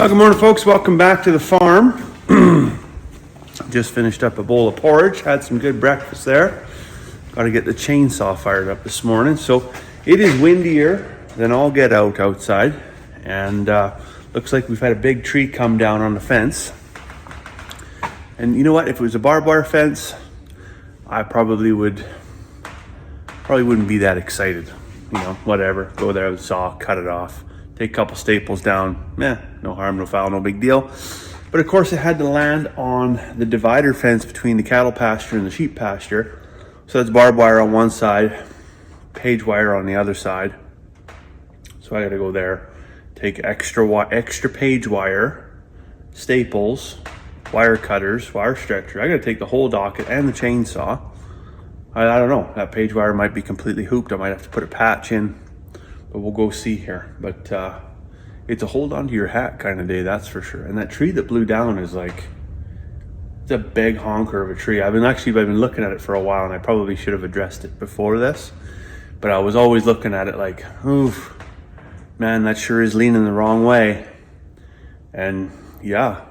Well, good morning, folks. Welcome back to the farm. Just finished up a bowl of porridge, had some good breakfast there. Got to get the chainsaw fired up this morning. So it is windier than all get out outside, and looks like we've had a big tree come down on the fence. And you know what? If it was a barbed wire fence, I probably wouldn't be that excited. You know, whatever. Go there with a saw, cut it off, take a couple staples down. No harm, no foul, no big deal. But of course, it had to land on the divider fence between the cattle pasture and the sheep pasture. So that's barbed wire on one side, page wire on the other side. So I got to go there, take extra page wire, staples, wire cutters, wire stretcher. I got to take the whole docket and the chainsaw. I don't know. That page wire might be completely hooped. I might have to put a patch in, but we'll go see here. But it's a hold on to your hat kind of day, that's for sure. And that tree that blew down is like, it's a big honker of a tree. I've been looking at it for a while, and I probably should have addressed it before this. But I was always looking at it like, oof, man, that sure is leaning the wrong way. And yeah,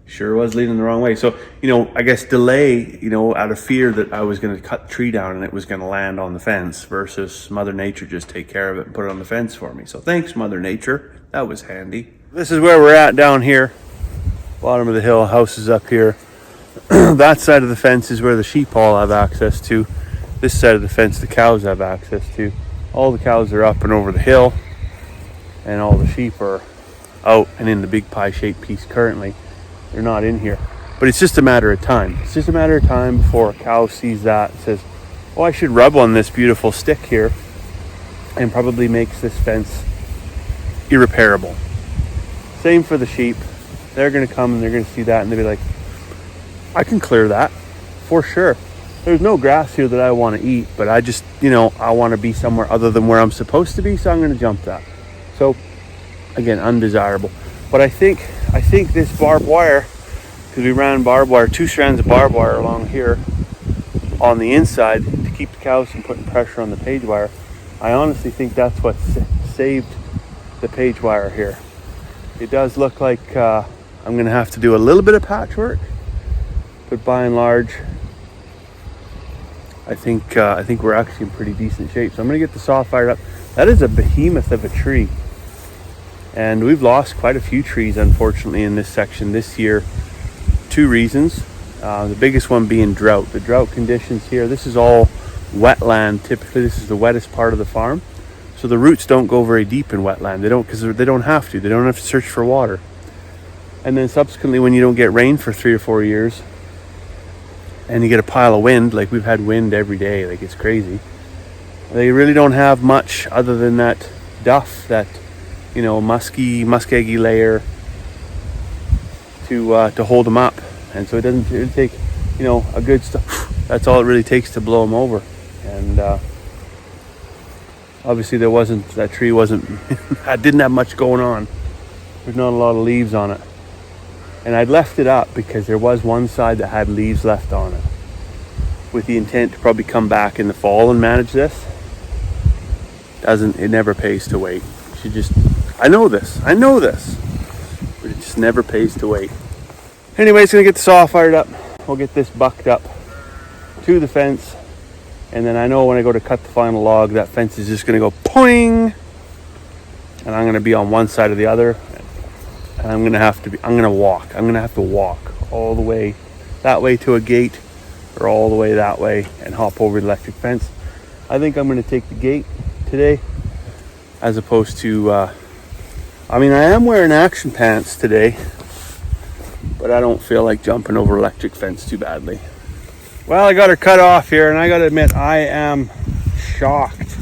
sure was leaning the wrong way. So, I guess delay, out of fear that I was going to cut the tree down and it was going to land on the fence, versus Mother Nature just take care of it and put it on the fence for me. So thanks, Mother Nature. That was handy. This is where we're at down here. Bottom of the hill, house is up here. That side of the fence is where the sheep all have access to. This side of the fence, the cows have access to. All the cows are up and over the hill, and all the sheep are out and in the big pie-shaped piece currently. They're not in here. But it's just a matter of time. It's just a matter of time before a cow sees that and says, oh, I should rub on this beautiful stick here, and probably makes this fence irreparable. Same for the sheep. They're going to come and they're going to see that and they'll be like, I can clear that for sure. There's no grass here that I want to eat, but I just, I want to be somewhere other than where I'm supposed to be, so I'm going to jump that. So, again, undesirable. But I think this barbed wire, because we ran barbed wire, 2 strands of barbed wire along here on the inside to keep the cows from putting pressure on the page wire. I honestly think that's what saved the page wire here. It does look like I'm going to have to do a little bit of patchwork, but by and large, I think we're actually in pretty decent shape. So I'm going to get the saw fired up. That is a behemoth of a tree. And we've lost quite a few trees, unfortunately, in this section this year. 2 reasons. The biggest one being drought. The drought conditions here, this is all wetland. Typically, this is the wettest part of the farm. So the roots don't go very deep in wetland. Because they don't have to. They don't have to search for water. And then subsequently, when you don't get rain for 3 or 4 years, and you get a pile of wind, like we've had wind every day, like it's crazy, they really don't have much other than that duff, that muskeggy layer to hold them up. And so it'll take a good stuff. That's all it really takes to blow them over. And obviously that tree didn't have much going on. There's not a lot of leaves on it, and I'd left it up because there was one side that had leaves left on it, with the intent to probably come back in the fall and manage this. It never pays to wait. I know this, but it just never pays to wait. Anyways, gonna get the saw fired up. We'll get this bucked up to the fence, and then I know when I go to cut the final log, that fence is just gonna go poing, and I'm gonna be on one side or the other, and I'm gonna have to walk all the way that way to a gate, or all the way that way and hop over the electric fence. I think I'm gonna take the gate today, as opposed to I am wearing action pants today, but I don't feel like jumping over electric fence too badly. Well, I got her cut off here, and I gotta admit, I am shocked.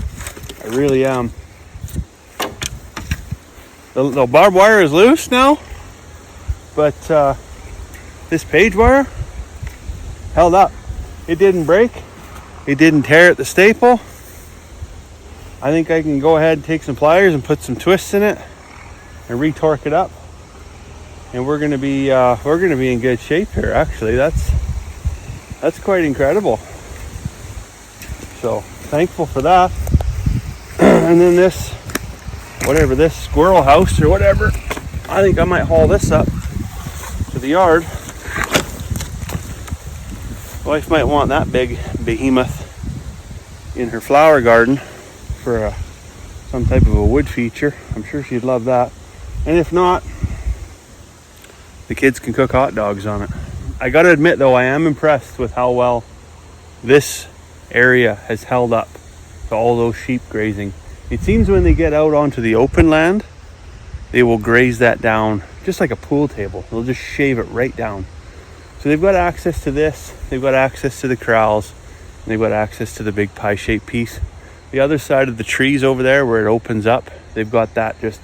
I really am. The barbed wire is loose now, but this page wire held up. It didn't break. It didn't tear at the staple. I think I can go ahead and take some pliers and put some twists in it and retorque it up, and we're gonna be in good shape here. Actually, that's quite incredible. So thankful for that. And then this squirrel house or whatever, I think I might haul this up to the yard. Wife might want that big behemoth in her flower garden for some type of a wood feature. I'm sure she'd love that. And if not, the kids can cook hot dogs on it. I gotta admit though, I am impressed with how well this area has held up to all those sheep grazing. It seems when they get out onto the open land, they will graze that down just like a pool table. They'll just shave it right down. So they've got access to this, they've got access to the corrals, and they've got access to the big pie-shaped piece. The other side of the trees over there where it opens up, they've got that just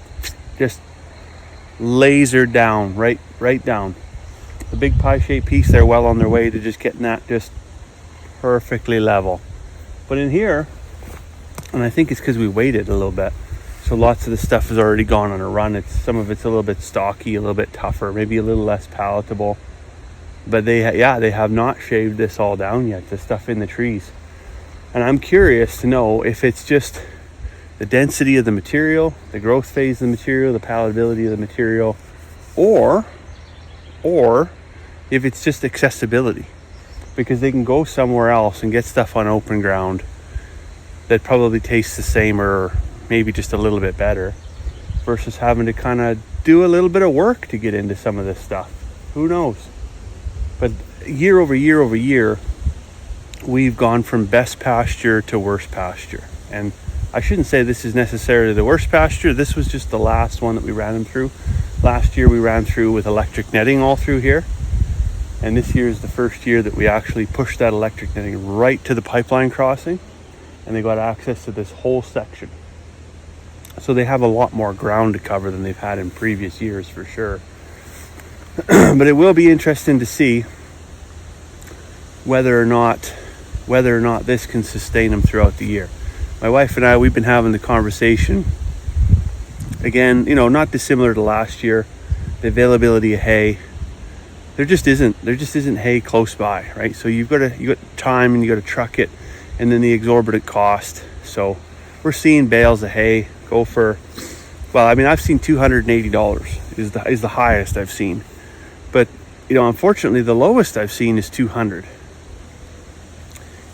lasered down, right down. The big pie-shaped piece, they're well on their way to just getting that just perfectly level. But in here, and I think it's because we waited a little bit, so lots of the stuff has already gone on a run. Some of it's a little bit stocky, a little bit tougher, maybe a little less palatable. But they have not shaved this all down yet, the stuff in the trees. And I'm curious to know if it's just the density of the material, the growth phase of the material, the palatability of the material, or if it's just accessibility. Because they can go somewhere else and get stuff on open ground that probably tastes the same or maybe just a little bit better, versus having to kind of do a little bit of work to get into some of this stuff. Who knows? But year over year, we've gone from best pasture to worst pasture. And I shouldn't say this is necessarily the worst pasture. This was just the last one that we ran them through. Last year we ran through with electric netting all through here. And this year is the first year that we actually pushed that electric netting right to the pipeline crossing. And they got access to this whole section. So they have a lot more ground to cover than they've had in previous years for sure. But it will be interesting to see whether or not this can sustain them throughout the year. My wife and I, we've been having the conversation again, not dissimilar to last year. The availability of hay, there just isn't hay close by, right? So you got time and you got to truck it, and then the exorbitant cost. So we're seeing bales of hay go for, well, I mean, I've seen $280 is the highest I've seen. But, unfortunately, the lowest I've seen is $200.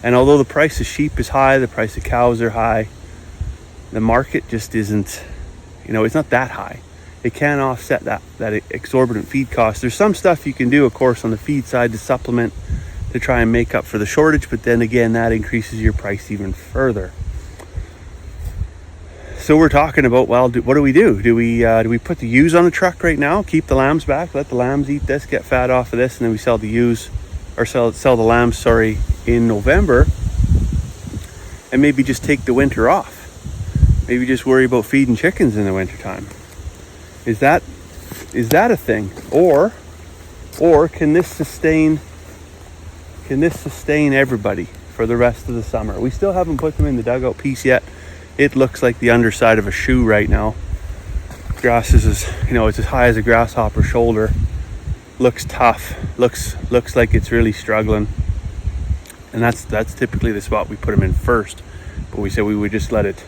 And although the price of sheep is high, the price of cows are high, the market just isn't, it's not that high. It can't offset that exorbitant feed cost. There's some stuff you can do, of course, on the feed side to supplement, to try and make up for the shortage, but then again, that increases your price even further. So we're talking about, well, what do we do? Do we put the ewes on the truck right now, keep the lambs back, let the lambs eat this, get fat off of this, and then we sell the ewes, or sell the lambs, in November, and maybe just take the winter off? Maybe just worry about feeding chickens in the wintertime. Is that a thing? Or can this sustain everybody for the rest of the summer? We still haven't put them in the dugout piece yet. It looks like the underside of a shoe right now. Grass is it's as high as a grasshopper shoulder. Looks tough. Looks like it's really struggling. And that's typically the spot we put them in first. But we said we would just let it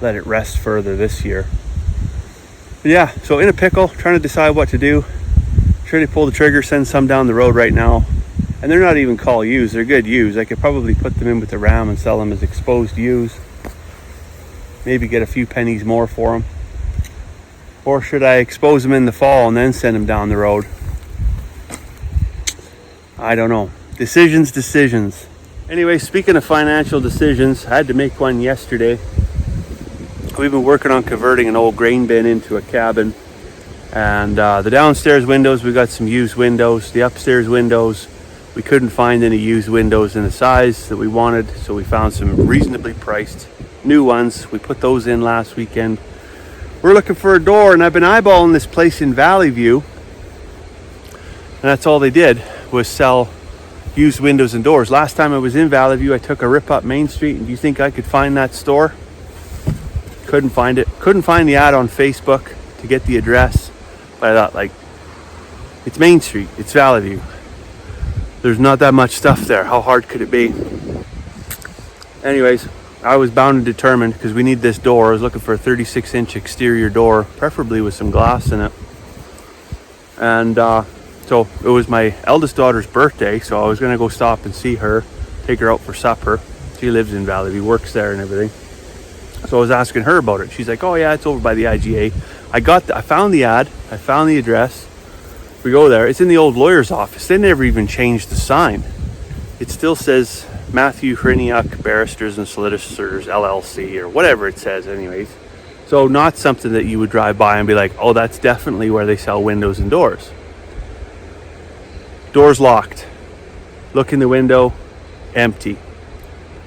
rest further this year. But yeah, so in a pickle, trying to decide what to do. Try to pull the trigger, send some down the road right now. And they're not even called ewes, they're good ewes. I could probably put them in with the ram and sell them as exposed ewes. Maybe get a few pennies more for them. Or should I expose them in the fall and then send them down the road? I don't know. Decisions. Anyway, speaking of financial decisions, I had to make one yesterday. We've been working on converting an old grain bin into a cabin. And the downstairs windows, we got some used windows. The upstairs windows, we couldn't find any used windows in the size that we wanted. So we found some reasonably priced new ones. We put those in last weekend. We're looking for a door, and I've been eyeballing this place in Valley View. And that's all they did was sell used windows and doors. Last time I was in Valley View, I took a rip up Main Street, and do you think I could find that store? Couldn't find it. Couldn't find the ad on Facebook to get the address. But I thought, it's Main Street, it's Valley View. There's not that much stuff there. How hard could it be? Anyways, I was bound and determined because we need this door. I was looking for a 36-inch exterior door, preferably with some glass in it. And so it was my eldest daughter's birthday, so I was going to go stop and see her, take her out for supper. She lives in Valley View, works there and everything. So I was asking her about it. She's like, oh yeah, it's over by the IGA. I found the ad, I found the address. We go there, it's in the old lawyer's office. They never even changed the sign. It still says Matthew Hriniak Barristers and Solicitors LLC, or whatever it says anyways. So not something that you would drive by and be like, oh, that's definitely where they sell windows and doors. Doors locked. Look in the window, empty.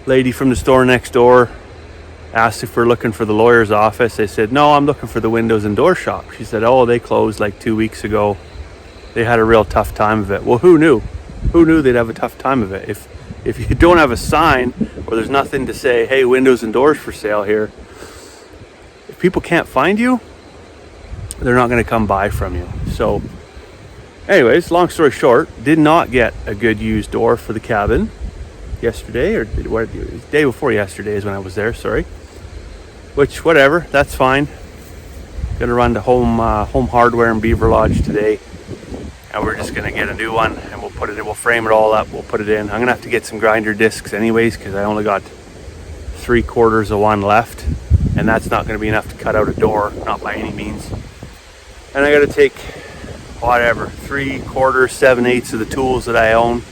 Lady from the store next door asked if we're looking for the lawyer's office. They said, no, I'm looking for the windows and door shop. She said, oh, they closed like 2 weeks ago. They had a real tough time of it. Well, who knew? Who knew they'd have a tough time of it? If you don't have a sign or there's nothing to say, hey, windows and doors for sale here, if people can't find you, they're not going to come buy from you. So anyways, long story short, did not get a good used door for the cabin yesterday, or the day before yesterday is when I was there, sorry. Which, whatever, that's fine. Gonna run to Home Hardware in Beaver Lodge today, and we're just gonna get a new one, and we'll put it in, we'll frame it all up, we'll put it in. I'm gonna have to get some grinder discs anyways, because I only got 3/4 of one left, and that's not gonna be enough to cut out a door, not by any means. And I gotta take whatever, 3/4, 7/8 of the tools that I own,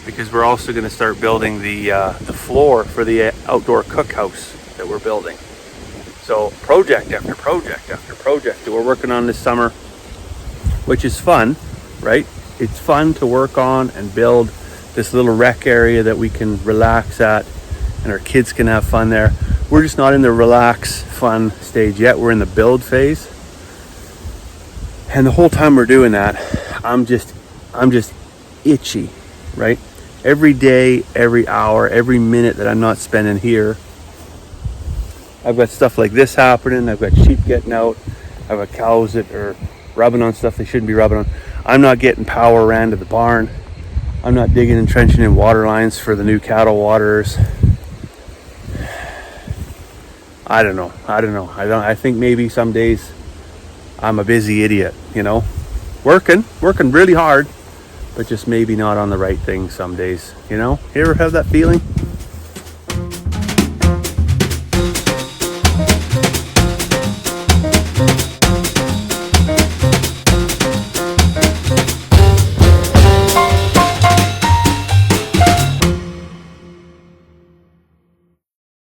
because we're also gonna start building the floor for the outdoor cookhouse that we're building. So project after project after project that we're working on this summer, which is fun, right? It's fun to work on and build this little rec area that we can relax at and our kids can have fun there. We're just not in the relax, fun stage yet. We're in the build phase. And the whole time we're doing that, I'm just itchy, right? Every day, every hour, every minute that I'm not spending here, I've got stuff like this happening. I've got sheep getting out. I've got cows that are rubbing on stuff they shouldn't be rubbing on. I'm not getting power ran to the barn. I'm not digging and trenching in water lines for the new cattle waterers. I don't know. I think maybe some days I'm a busy idiot, you know, working really hard, but just maybe not on the right thing some days, you know. You ever have that feeling?